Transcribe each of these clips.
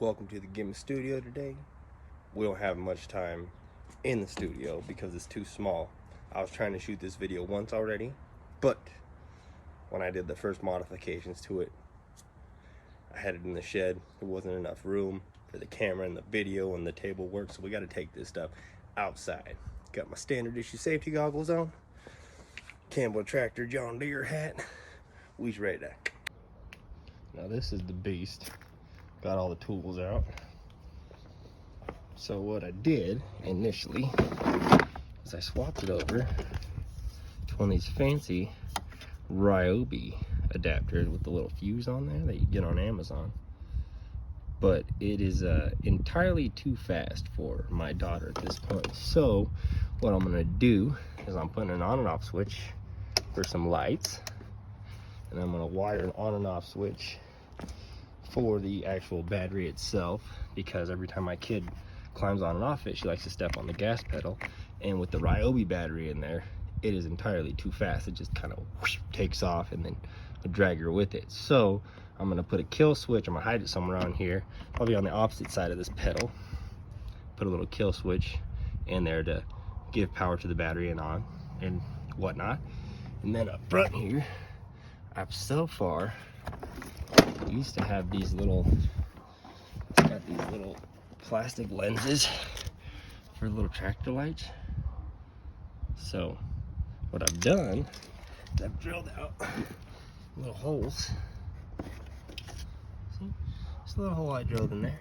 Welcome to the Gimme Studio today. We don't have much time in the studio because it's too small. I was trying to shoot this video once already, but when I did the first modifications to it, I had it in the shed. There wasn't enough room for the camera and the video and the table work, so we got to take this stuff outside. Got my standard issue safety goggles on, Campbell tractor John Deere hat. We's ready to. Now this is the beast. Got all the tools out. So what I did initially is I swapped it over to one of these fancy Ryobi adapters with the little fuse on there that you get on Amazon. But it is entirely too fast for my daughter at this point. So what I'm gonna do is I'm putting an on and off switch for some lights, and I'm gonna wire an on and off switch for the actual battery itself, because every time my kid climbs on and off it, she likes to step on the gas pedal, and with the Ryobi battery in there, it is entirely too fast. It just kind of takes off and then I drag her with it. So I'm gonna put a kill switch. I'm gonna hide it somewhere on here, probably on the opposite side of this pedal. Put a little kill switch in there to give power to the battery and on and whatnot. And then up front here, I've so far used to have these little, it's got these little plastic lenses for little tractor lights. So what I've done is I've drilled out little holes. See, just a little hole I drilled in there.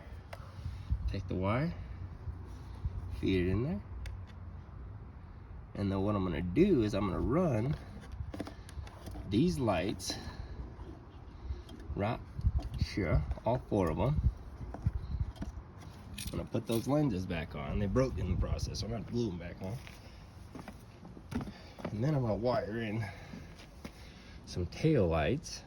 Take the wire, feed it in there, and then what I'm gonna do is I'm gonna run these lights right here, all four of them. I'm gonna put those lenses back on. They broke in the process, so I'm gonna glue them back on. And then I'm gonna wire in some tail lights.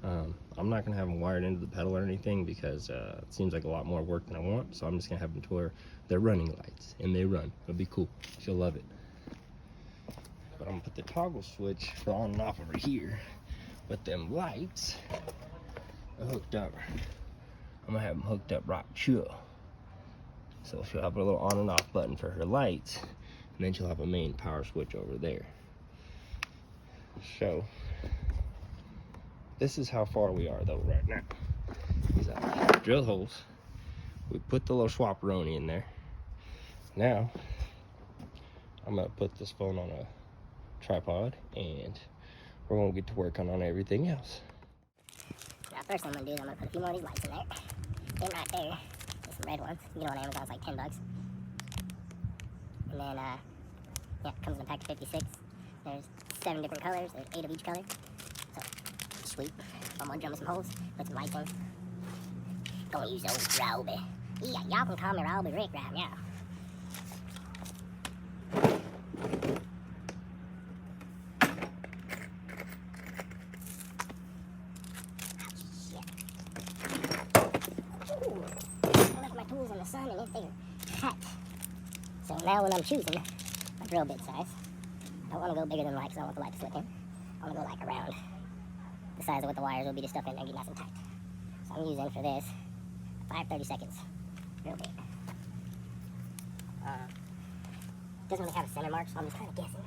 I'm not gonna have them wired into the pedal or anything because it seems like a lot more work than I want. So I'm just gonna have them to where they're running lights, and they run. It'll be cool. She'll love it. But I'm gonna put the toggle switch for on and off over here. But them lights are hooked up. I'm gonna have them hooked up right here. So she'll have a little on and off button for her lights, and then she'll have a main power switch over there. So this is how far we are though right now. These are drill holes. We put the little swapperoni in there. Now I'm gonna put this phone on a tripod and we're gonna get to work on everything else. Now first thing I'm gonna do is I'm gonna put a few more of these lights in there. Them right there. There's some red ones. You get them on Amazon, it's like $10. And then yeah, it comes in a pack of 56. There's 7 different colors, there's 8 of each color. So sweet. I'm gonna drum with some holes, put some lights in. Gonna use the old Ryobi. Yeah, y'all can call me Ryobi Rick right now. In the sun and if they're hot. So now when I'm choosing a drill bit size, I don't want to go bigger than the light because I don't want the light to slip in. I want to go like around the size of what the wires will be to stuff in there and get nice and tight. So I'm using for this 5/32 drill bit. Doesn't really have a center mark, so I'm just kind of guessing.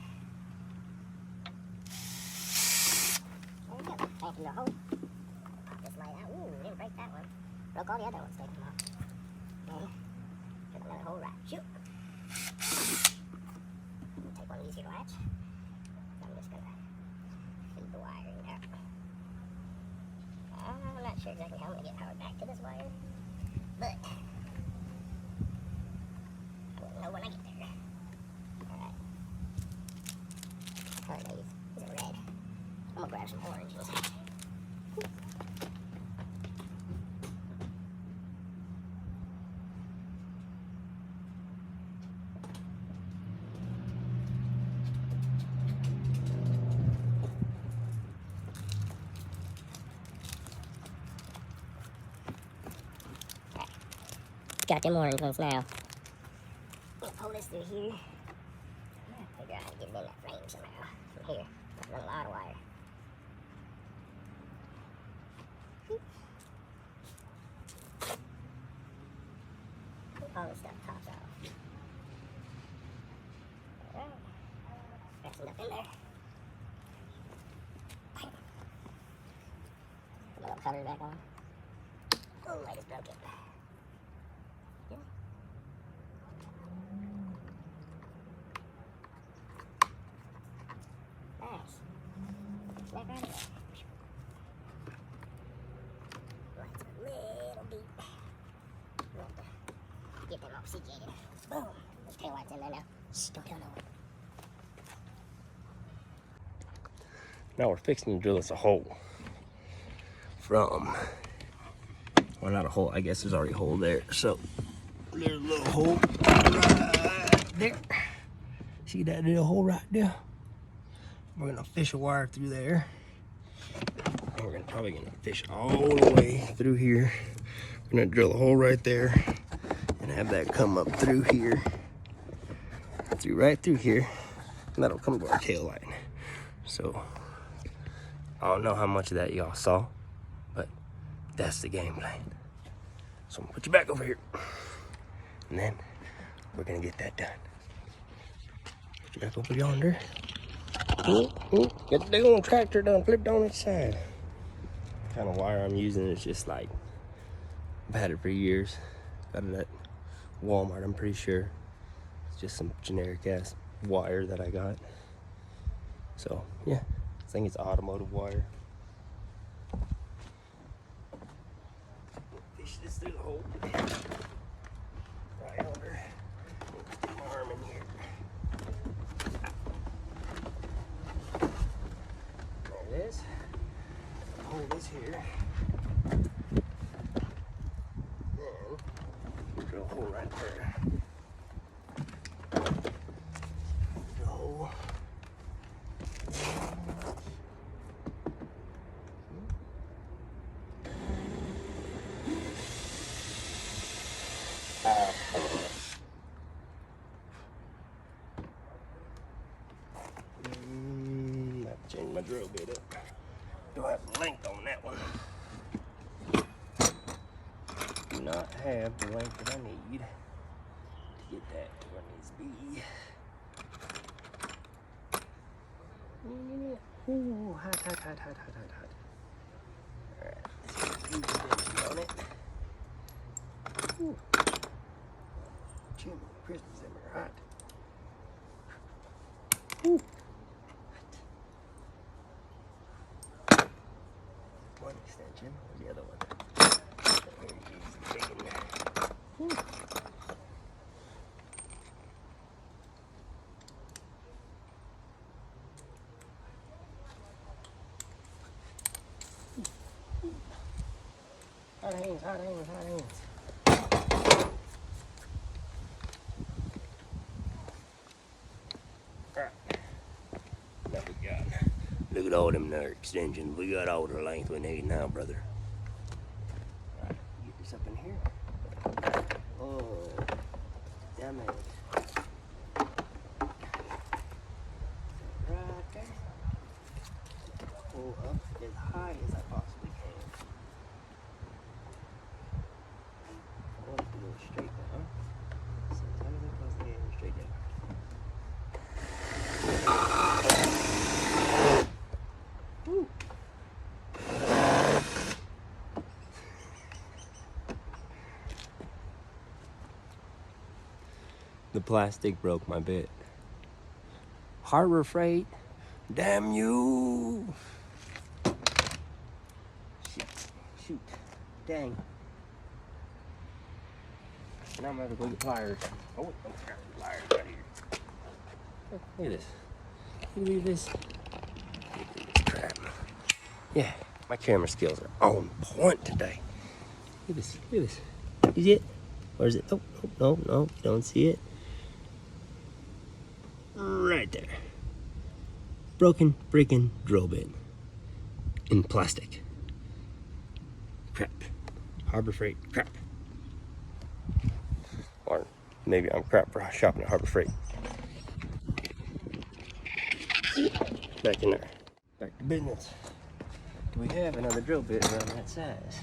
There we go. Tanking the hole. Pop this light out. Ooh, didn't break that one. Broke all the other ones taking them off. Put another hole right. Shoot. Take one of these here lights. I'm just gonna feed the wire in there. I'm not sure exactly how I'm gonna get powered back to this wire, but we'll know when I get there. Alright. What color are these? These are red. I'm gonna grab some oranges. Got them orange ones now. I'll pull this through here. Figure out how to get it in that frame somehow. From here. I've run a lot of wire. cover back on. Oh, I just broke it. Yeah. Nice. Back right away. Lights a little deep. We'll have to get them oxygenated. Boom. Those tail lights in there now. Shh, don't tell no one. Now we're fixing to drill us a hole from, well, not a hole, I guess there's already a hole there. So there's a little hole right there. See that little hole right there? We're gonna fish a wire through there. And we're probably gonna fish all the way through here. We're gonna drill a hole right there and have that come up through here, right through here, and that'll come to our tail light. So I don't know how much of that y'all saw, but that's the game plan. So I'm gonna put you back over here, and then we're gonna get that done. Put you back over yonder. Get the daggone tractor done, flipped on its side. The kind of wire I'm using is just like, I've had it for years. Got it at Walmart, I'm pretty sure. It's just some generic ass wire that I got. So yeah, I think it's automotive wire. Fish this through the hole. Right under. Stick my arm in here. There it is. Hold this here. Then drill a hole right there. Drill a hole. Change my drill bit up. Do I have length on that one? Do not have the length that I need to get that to where it needs to be. Ooh, hot. Alright, let's get a few spins on it. Ooh. Jimmy Christmas in my hot. Ooh. One extension, the other one. Hot hands. Alright. What we got? Look at all them there extensions. We got all the length we need now, brother. Alright, get this up in here. Oh, damn it. Right there. Pull up as high as I possibly can. I want it to go straight down. So as high as I possibly can, straight down. The plastic broke my bit. Harbor Freight, damn you! Shoot, dang. Now I'm gonna have to go get pliers. Oh, wait, I'm grabbing pliers right here. Oh, look at this. Can you believe this? Look at this crap. Yeah, my camera skills are on point today. Look at this. You see it? Or is it? Oh, no, you don't see it. Right there. Broken freaking drill bit. In plastic. Crap. Harbor Freight crap. Or maybe I'm crap for shopping at Harbor Freight. Back in there. Back to business. Do we have another drill bit around that size?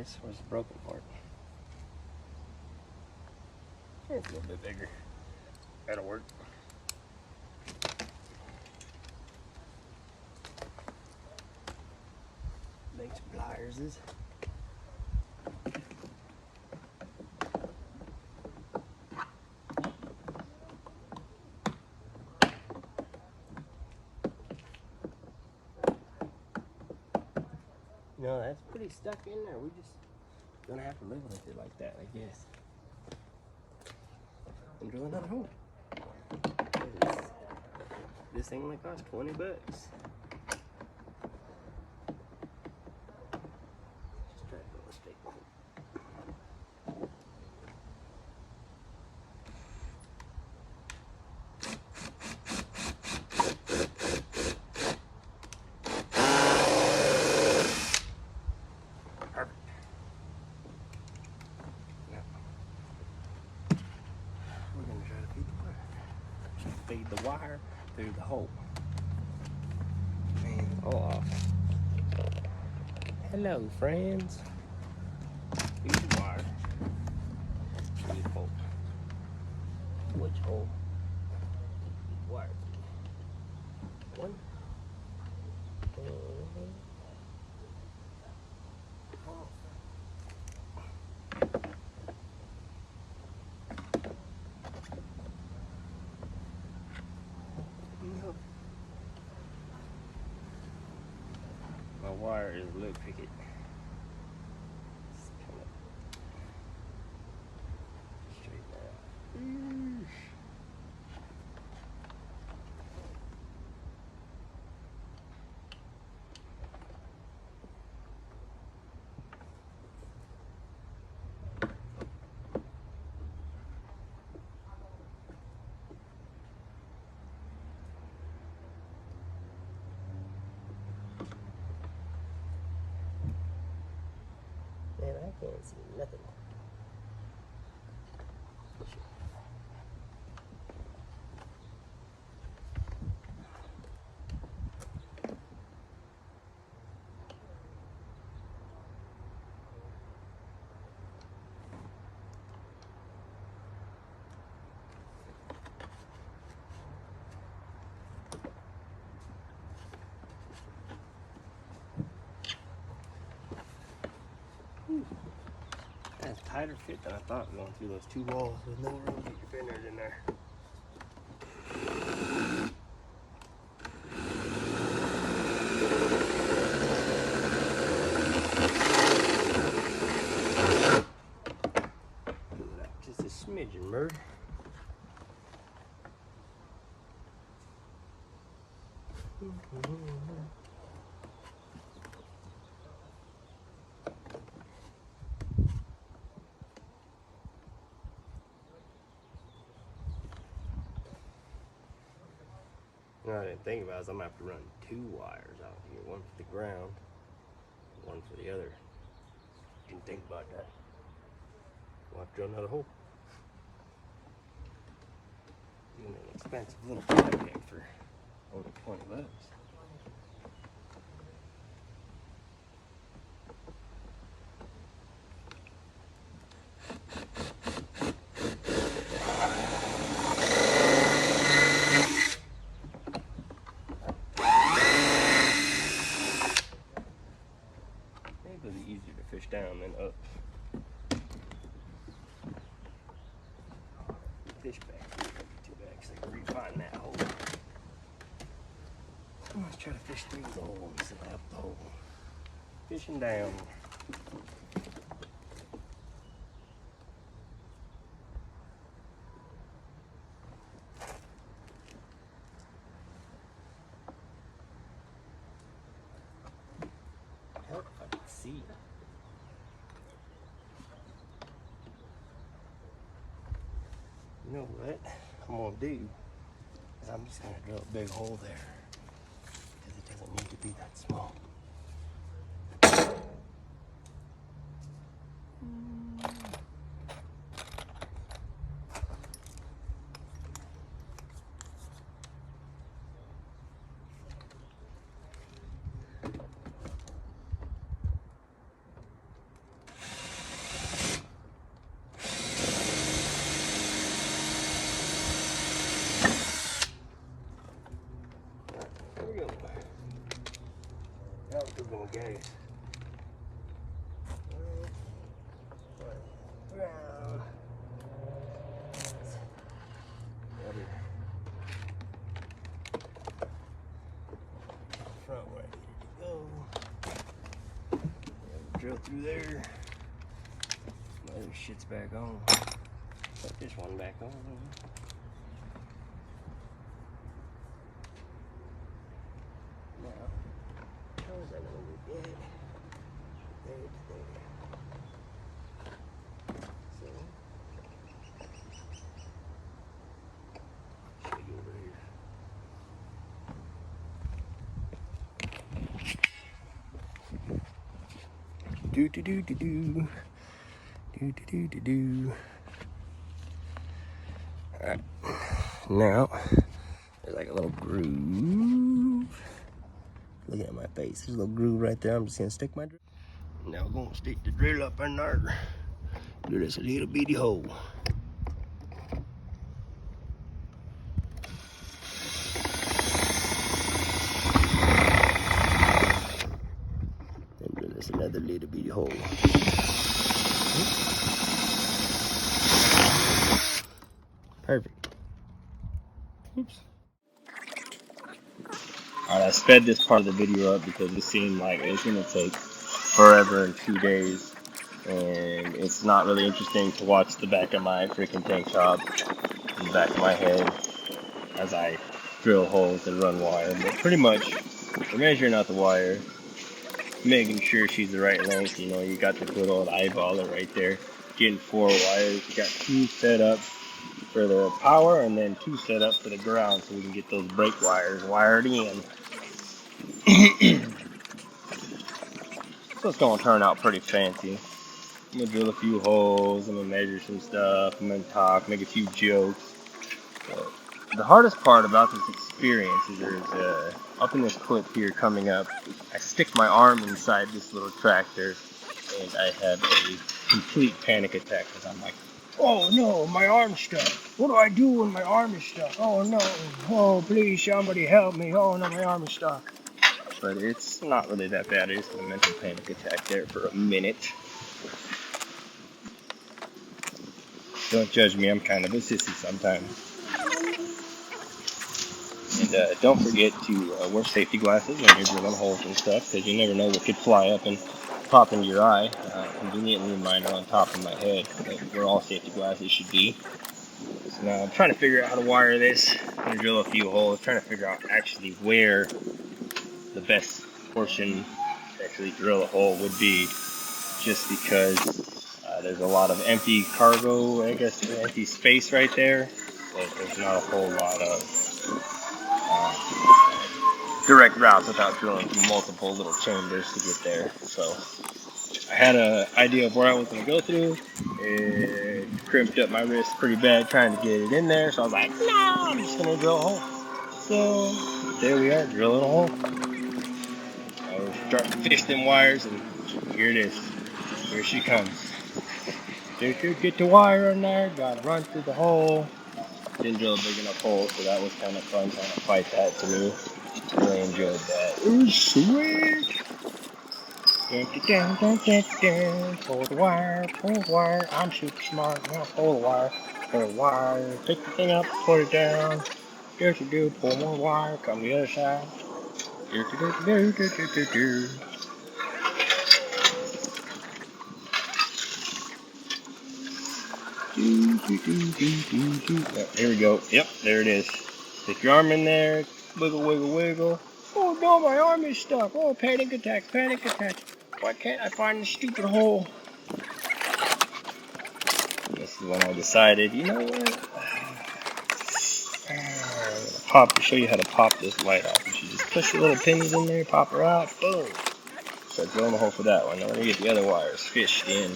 this. Where's the broken part? It's a little bit bigger. That'll work. Make some pliers. No, that's pretty stuck in there. We're just gonna have to live with it like that, I guess. And drill another hole. This thing only cost 20 bucks. Just try to go straight. Feed the wire through the hole. Man, all off. Hello, friends. Feed the wire through the hole. Which hole? Feed wire. One. My wire is low picket. Straight down. Man, I can't see nothing. That's a tighter fit than I thought, going through those two walls with no room to get your fingers in there. Pull it out just a smidgen, Bird. What I didn't think about is I'm gonna have to run two wires out here, one for the ground, one for the other. Didn't think about that. We'll have to drill another hole. Even an expensive little project for over 20 bucks. Maybe it'll be easier to fish down than up. Fish back. Too bad because I can refine that hole. Let's try to fish through the hole instead of up the hole. Fishing down. Help if I can see. You know what I'm gonna do is I'm just gonna drill a big hole there because it doesn't need to be that small. on, guys. Front way, go. Drill through there. My other shit's back on. Put this one back on. Now, how is that gonna look good? There to there. So, should go over here. Do do do do do. Do do do do do. Alright. Now, there's like a little groove. Look at my face. There's a little groove right there. I'm just gonna stick my drill. Now we're gonna stick the drill up in there. Do this little bitty hole. And do this another little bitty hole. Perfect. Oops. Alright, I sped this part of the video up because it seemed like it's gonna take forever and 2 days, and it's not really interesting to watch the back of my freaking tank top in the back of my head as I drill holes and run wire. But pretty much, we're measuring out the wire, making sure she's the right length. You know, you got the good old eyeballer right there. Getting 4 wires. You got 2 set up for the power and then 2 set up for the ground, so we can get those brake wires wired in. So it's gonna turn out pretty fancy. I'm gonna drill a few holes, I'm gonna measure some stuff, I'm gonna talk, make a few jokes. But the hardest part about this experience is there's up in this clip here coming up, I stick my arm inside this little tractor and I have a complete panic attack because I'm like, oh no, my arm's stuck. What do I do when my arm is stuck? Oh no, oh please somebody help me. Oh no, my arm is stuck. But it's not really that bad. I just had a mental panic attack there for a minute. Don't judge me, I'm kind of a sissy sometimes. And don't forget to wear safety glasses when you're drilling holes and stuff, because you never know what could fly up and pop into your eye. Conveniently, mine are on top of my head, where all safety glasses should be. So now I'm trying to figure out how to wire this. I'm going to drill a few holes, trying to figure out actually where the best portion to actually drill a hole would be, just because there's a lot of empty cargo, I guess, empty space right there, but there's not a whole lot of direct routes without drilling through multiple little chambers to get there. So I had an idea of where I was going to go through. It crimped up my wrist pretty bad trying to get it in there, so I was like, no, I'm just going to drill a hole. So there we are, drilling a hole. I was starting to fish them wires, and here it is. Here she comes. Get the wire in there, got to run through the hole. Didn't drill a big enough hole, so that was kind of fun trying to fight that through. Really enjoyed that. It was sweet. Pull the wire. I'm super smart. Now pull the wire. Pull the wire. Pick the thing up, put it down. Do. Pull more wire. Come the other side. Do. Here we go. Yep, there it is. Stick your arm in there. Wiggle, wiggle, wiggle. Oh no, my arm is stuck. Oh, panic attack, panic attack. Why can't I find the stupid hole? This is when I decided, you know what? I'm gonna show you how to pop this light off. You should just push the little pins in there, pop her out, boom. Start drilling a hole for that one. Now we're gonna get the other wires fished in.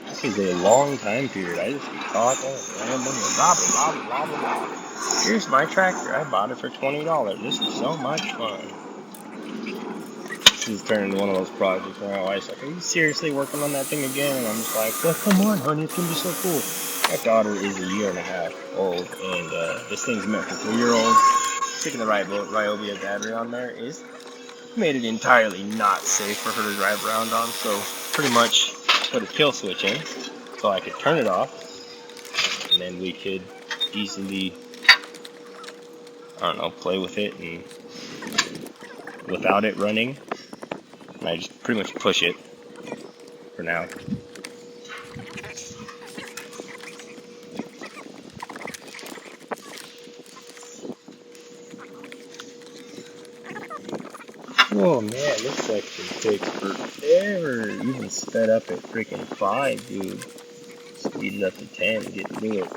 This is a long time period. I just be talking and rambling and blah, blah, blah, blah, blah. Here's my tractor. I bought it for $20. This is so much fun. This is turning into one of those projects where my wife's like, are you seriously working on that thing again? And I'm just like, well, come on, honey. It's going to be so cool. My daughter is 1.5 years old, and this thing's meant for 3-year-olds. Sticking the Ryobi battery on there is made it entirely not safe for her to drive around on, so pretty much put a kill switch in so I could turn it off, and then we could easily, I don't know, play with it and without it running. And I just pretty much push it for now. Oh man, this section takes forever. Even sped up at freaking 5, dude. Speed it up to 10 to get through it.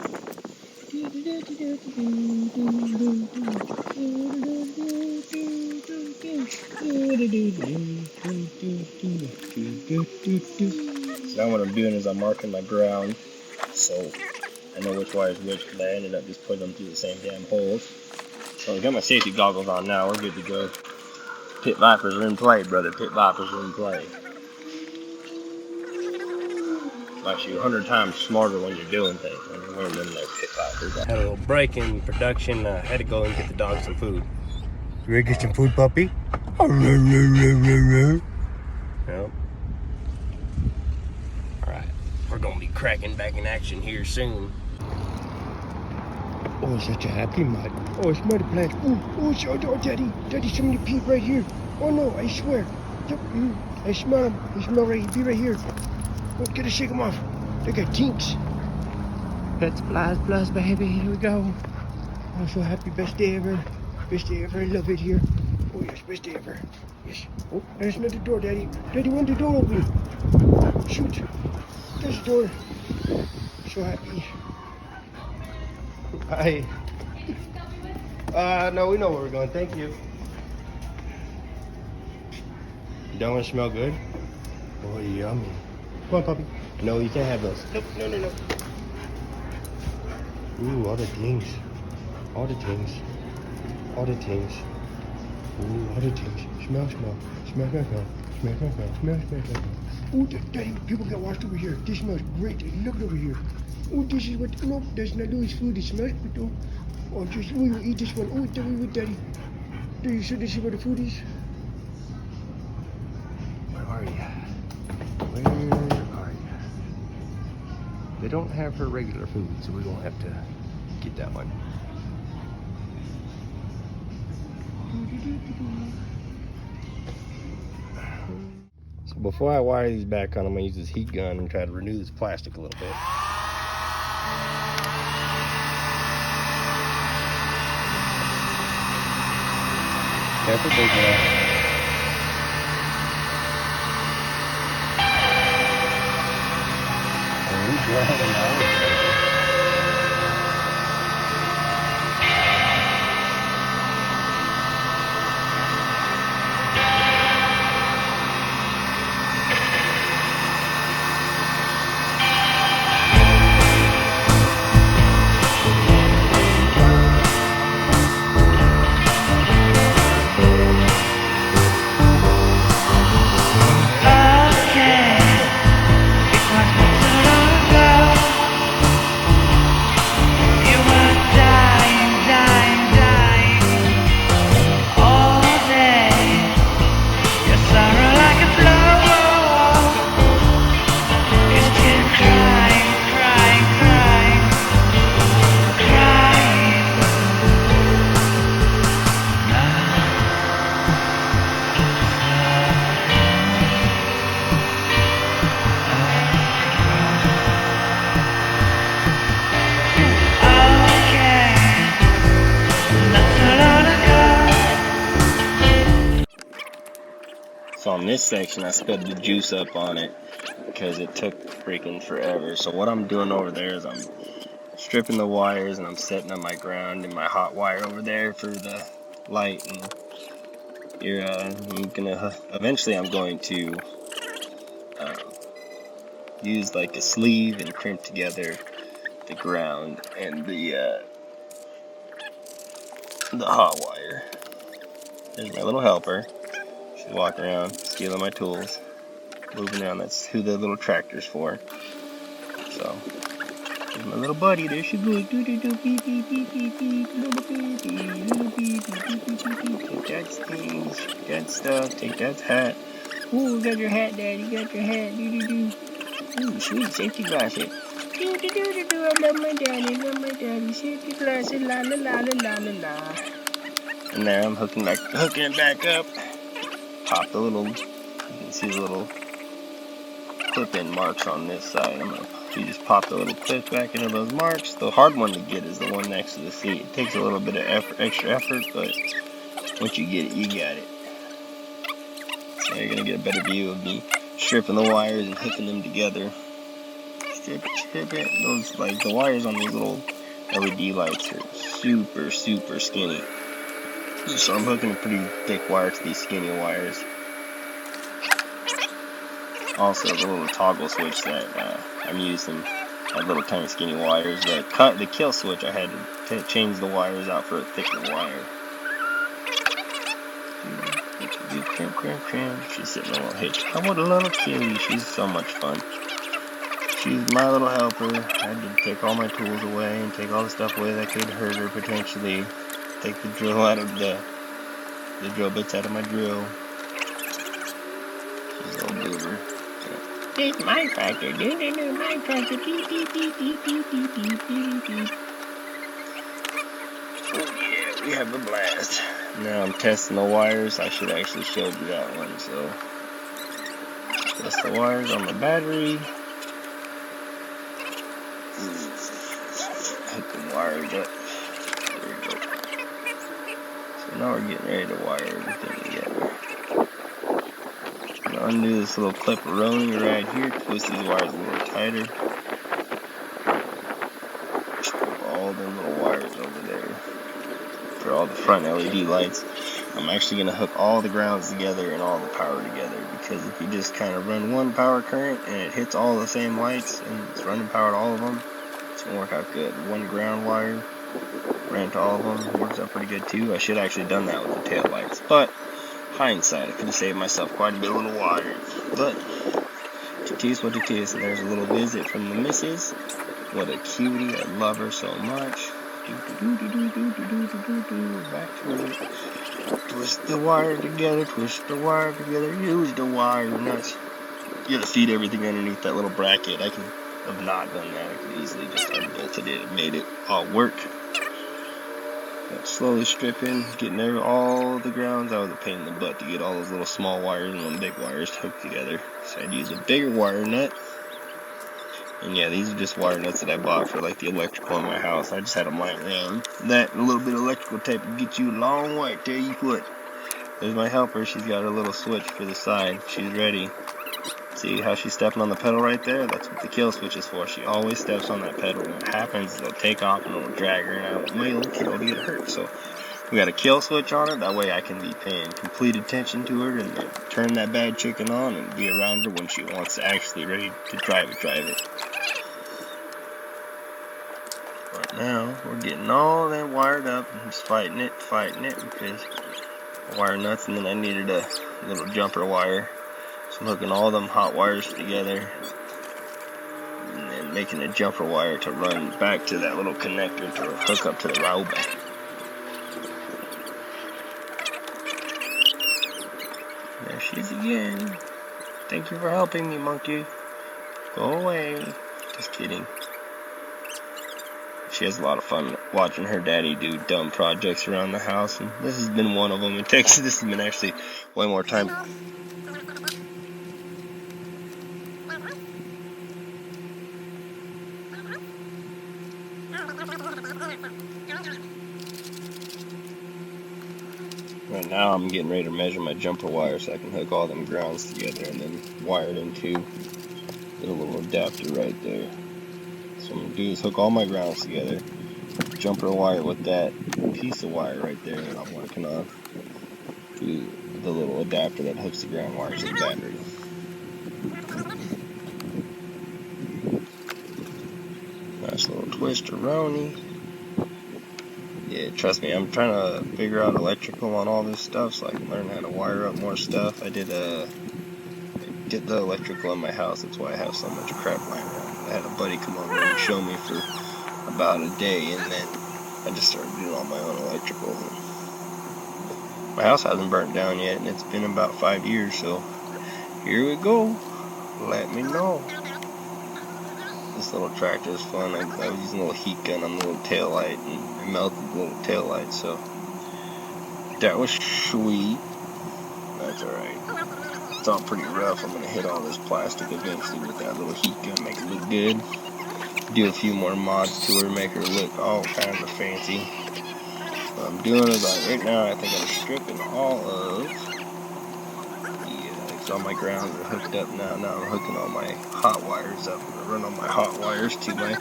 So now what I'm doing is I'm marking my ground so I know which wire is which, because I ended up just putting them through the same damn holes. So I got my safety goggles on now, we're good to go. Pit Vipers are in play, brother. Pit Vipers are in play. Makes you 100 times smarter when you're doing things, when you're wearing them there Pit Vipers. Had a little break in production. Had to go and get the dog some food. You ready to get some food, puppy? Yep. Alright, we're gonna be cracking back in action here soon. Oh, such a happy mud. Oh, it's muddy plants. Oh, Daddy. Daddy, somebody peed right here. Oh no, I swear. Yep, I smell him. He smell right, he be right here. Oh, gotta shake him off. They got tinks. Pets, flies, baby. Here we go. Oh, so happy. Best day ever. Best day ever. I love it here. Oh, yes, best day ever. Yes. Oh, there's another door, Daddy. Daddy, when the door open? Shoot. There's the door. So happy. Hi. No, we know where we're going. Thank you. You don't want to smell good? Oh, yummy. Come on, puppy. No, you can't have those. Nope, no. Ooh, all the things. All the things. All the things. Ooh, all the things. Smell. Smell. Ooh, Daddy, people get washed over here. This smells great. Look over here. Oh, this is what, no, that's not Louis' food. It smells good though. Oh, just, we will eat this one. Oh, Daddy. Do you see this is where the food is? Where are you? They don't have her regular food, so we won't have to get that one. So before I wire these back on, I'm gonna use this heat gun and try to renew this plastic a little bit. Careful, big man. So on this section, I sped the juice up on it because it took freaking forever. So what I'm doing over there is I'm stripping the wires and I'm setting up my ground and my hot wire over there for the light. And eventually I'm going to use like a sleeve and crimp together the ground and the hot wire. There's my little helper. She's walking around, stealing my tools, moving around. That's who the little tractor's for. So, There's my little buddy. There she goes. Do do do beep beep beep beep beep. Little baby, little baby, beep beep beep beep. Take Dad's things, Dad's stuff. Take Dad's hat. Ooh, got your hat, Daddy. Got your hat. Do do do. Ooh, sweet safety glasses. Do do do do do. I love my daddy. Love my daddy. Safety glasses. La la la la la la la. And there I'm hooking it back up. Pop the little. You can see the little clip-in marks on this side. You just pop the little clip back into those marks. The hard one to get is the one next to the seat. It takes a little bit of extra effort, but once you get it, you got it. So you're gonna get a better view of me stripping the wires and hooking them together. Strip it. Those, like, the wires on these little LED lights are super, super skinny. So I'm hooking a pretty thick wire to these skinny wires. Also, the little toggle switch that I'm using had little tiny skinny wires. The kill switch, I had to change the wires out for a thicker wire. She's sitting on a little hitch. How about a little kitty? She's so much fun. She's my little helper. I had to take all my tools away and take all the stuff away that could hurt her potentially. Take the drill out of the drill bits out of my drill. She's a little boober. It's my tractor, my tractor, beep, beep, beep, beep, beep, beep, beep, beep, beep. Oh yeah, we have a blast. Now I'm testing the wires. I should actually show you that one, so. Test the wires on the battery. Hook the wires up. There we go. So now we're getting ready to wire everything together. Undo this little clip-a-roni right here, twist these wires a little tighter. All them little wires over there for all the front LED lights. I'm actually going to hook all the grounds together and all the power together, because if you just kind of run one power current and it hits all the same lights and it's running power to all of them, it's going to work out good. One ground wire ran to all of them, works out pretty good too. I should have actually done that with the tail lights, but hindsight, I could have saved myself quite a bit of little wire. But it is what it is. And there's a little visit from the missus. What a cutie. I love her so much. Back to it. Twist the wire together. Twist the wire together. Use the wire nuts. You gotta feed everything underneath that little bracket. I could have not done that. I could easily just unbolted it and made it all work. Slowly stripping, getting all the grounds. That was a pain in the butt to get all those little small wires and them big wires hooked together. So I had to use a bigger wire nut. And yeah, these are just wire nuts that I bought for like the electrical in my house. I just had them lying around. That and a little bit of electrical tape will get you a long way, tell you what. There's my helper. She's got her little switch for the side. She's ready. See how she's stepping on the pedal right there? That's what the kill switch is for. She always steps on that pedal. When it happens, it'll take off and it'll drag her, and I want my little kiddo to get hurt. So we got a kill switch on her. That way I can be paying complete attention to her and turn that bad chicken on and be around her when she wants to actually ready to drive it. Right now, we're getting all that wired up. I'm just fighting it because I wire nuts, and then I needed a little jumper wire. So I'm hooking all them hot wires together and then making a jumper wire to run back to that little connector to hook up to the Ryobi. There she is again. Thank you for helping me, monkey. Go away. Just kidding. She has a lot of fun watching her daddy do dumb projects around the house, and this has been one of them. This has been actually way more time. Right now I'm getting ready to measure my jumper wire so I can hook all them grounds together and then wire it into the little adapter right there. So what I'm going to do is hook all my grounds together, jumper wire with that piece of wire right there that I'm working on to the little adapter that hooks the ground wires to the battery. Nice little twist-a-roni. Yeah, trust me, I'm trying to figure out electrical on all this stuff so I can learn how to wire up more stuff. I did the electrical in my house, that's why I have so much crap lying around. I had a buddy come over and show me for about a day, and then I just started doing all my own electrical. My house hasn't burnt down yet, and it's been about 5 years, so here we go. Let me know. This little tractor is fun. I was using a little heat gun on the little tail light, and I melted the little tail light, so that was sweet. That's alright. It's all pretty rough. I'm going to hit all this plastic eventually with that little heat gun, make it look good. Do a few more mods to her, make her look all kinds of fancy. What I'm doing is, right now, I think I'm stripping all of because all my grounds are hooked up now. Now I'm hooking all my hot wires up. I run all my hot wires to my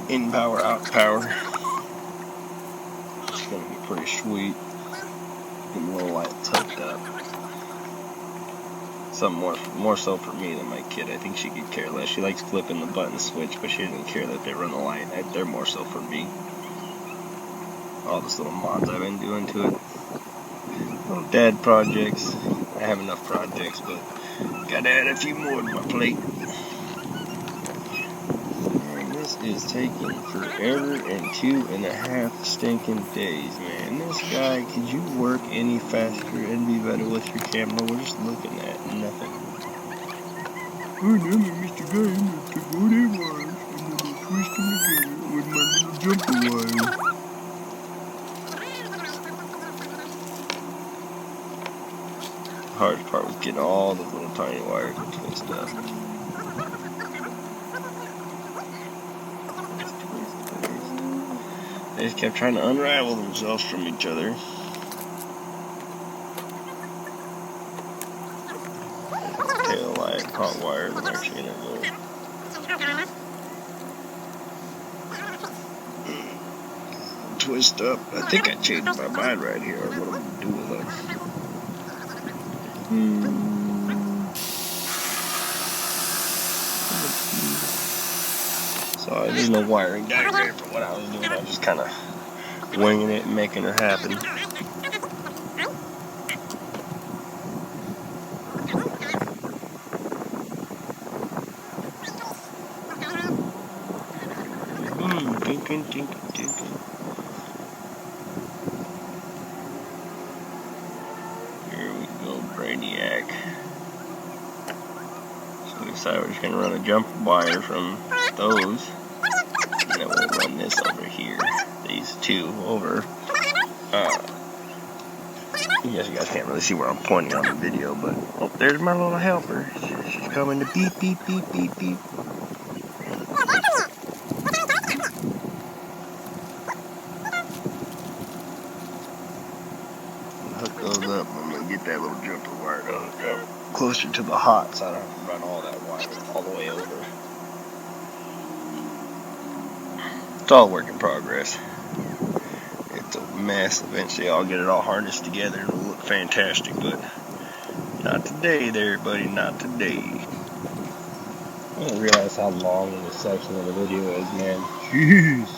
in power, out power. It's going to be pretty sweet. Get my little lights hooked up. Something more so for me than my kid. I think she could care less. She likes flipping the button switch, but she doesn't care that they run the light. They're more so for me. All these little mods I've been doing to it. Little dad projects. I have enough projects, but gotta add a few more to my plate. Man, this is taking forever and 2.5 stinking days, man. This guy, could you work any faster and be better with your camera? We're just looking at nothing. Oh, no, Mr. Guy, I'm going to take all their wires and I'm going to twist them together with my little jumper wire. The hardest part was getting all the little tiny wires to twist up. They just kept trying to unravel themselves from each other. Tail light, hot wire, and actually in it go. Twist up. I think I changed my mind right here on what I'm going to do with it. So there's no wiring diagram for what I was doing. I was just kind of winging it and making it happen. Tinkin. Here we go, Brainiac. So we decided we're just going to run a jump wire from those, and then we'll run this over here. These two over. I guess you guys can't really see where I'm pointing on the video, but oh, there's my little helper. She's coming to beep, beep, beep, beep, beep. Hook those up. I'm going to get that little jumper wire to hook up closer to the hot, so I don't have to run all that wire all the way over. It's all work in progress. It's a mess. Eventually I'll get it all harnessed together and it'll look fantastic, but not today there, buddy, not today. I didn't realize how long this section of the video is, man. Jeez.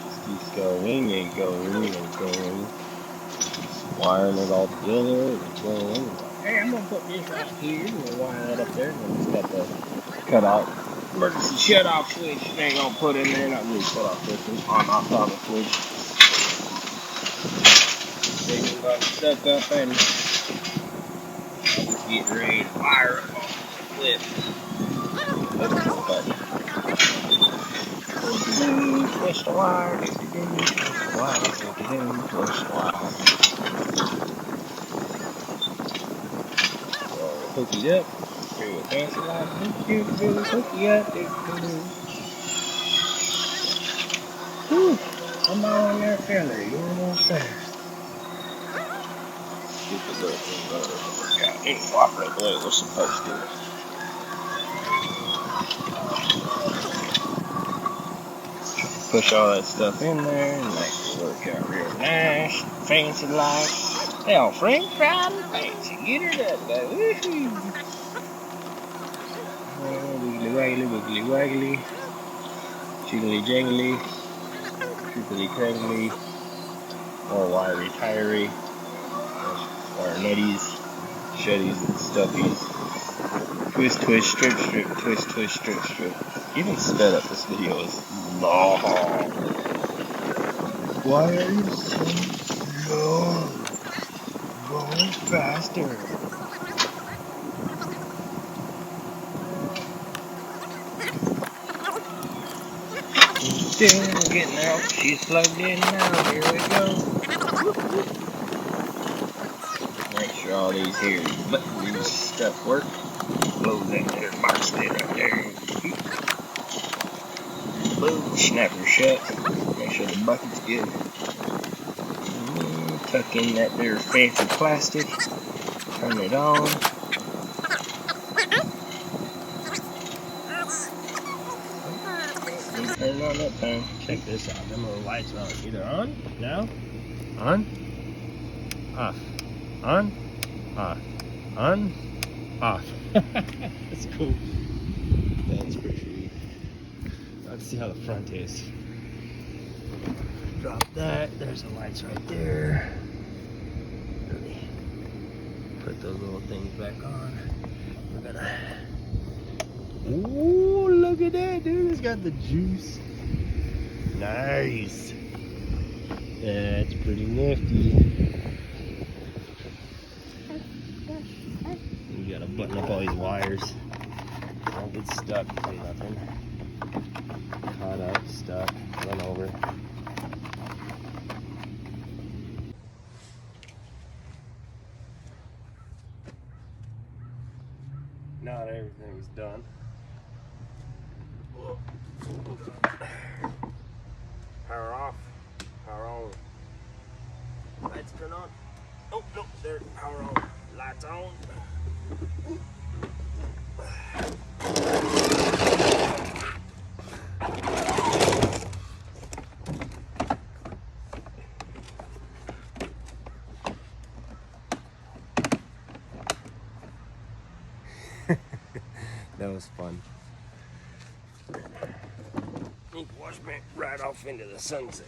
Just keeps going and going and going. Wiring it all together and going. Hey, I'm going to put this right here and we'll wire that up there. And then just got the cutout emergency shut-off switch they ain't going to put in there. Not really shut-off switch, it's on-off toggle switch. They just got stuck up and getting ready to fire up on the flip. Twist the wire, twist the wire, twist the wire. Hook it up. Do a fancy line. Hook it up. Whew. I'm all on that fella. You know what I'm saying? Stupid little thing doesn't work out. It ain't cooperating the way we're supposed to. Push all that stuff in there and make it work out real nice. Fancy like. They all French fried and fancy. Get her done, though. Woohoo! Wiggly waggly, wiggly waggly. Jiggly jangly. Tripply craggly. More wiry tirey. Wire nutties. Sheddies and stuffies. Twist, twist, strip, strip, twist, twist, strip, strip. Even sped up, this video is long. Why are you so slow? Go faster. Ding, we're getting out. She's plugged in now. Here we go. Make sure all these here buttons stuff work. Close that there box lid right there. Boom, snap her shut. Make sure the bucket's good. Tuck in that there fancy plastic. Turn it on. Turn it on that time. Check this out. Them little lights are on. Either on, now, on, off, on, off, on, off. That's cool. That's pretty sweet. Let's see how the front is. Drop that. There's the lights right there. Really put those little things back on. We're gonna. Ooh, look at that, dude. It's got the juice. Nice. That's pretty nifty. You gotta button up all these wires. Don't get stuck or nothing. Caught up, stuck, run over. Not everything's done. Power off, power on. Lights turn on. Oh, no, there, power on. Lights on. That was fun. Ink wash went right off into the sunset.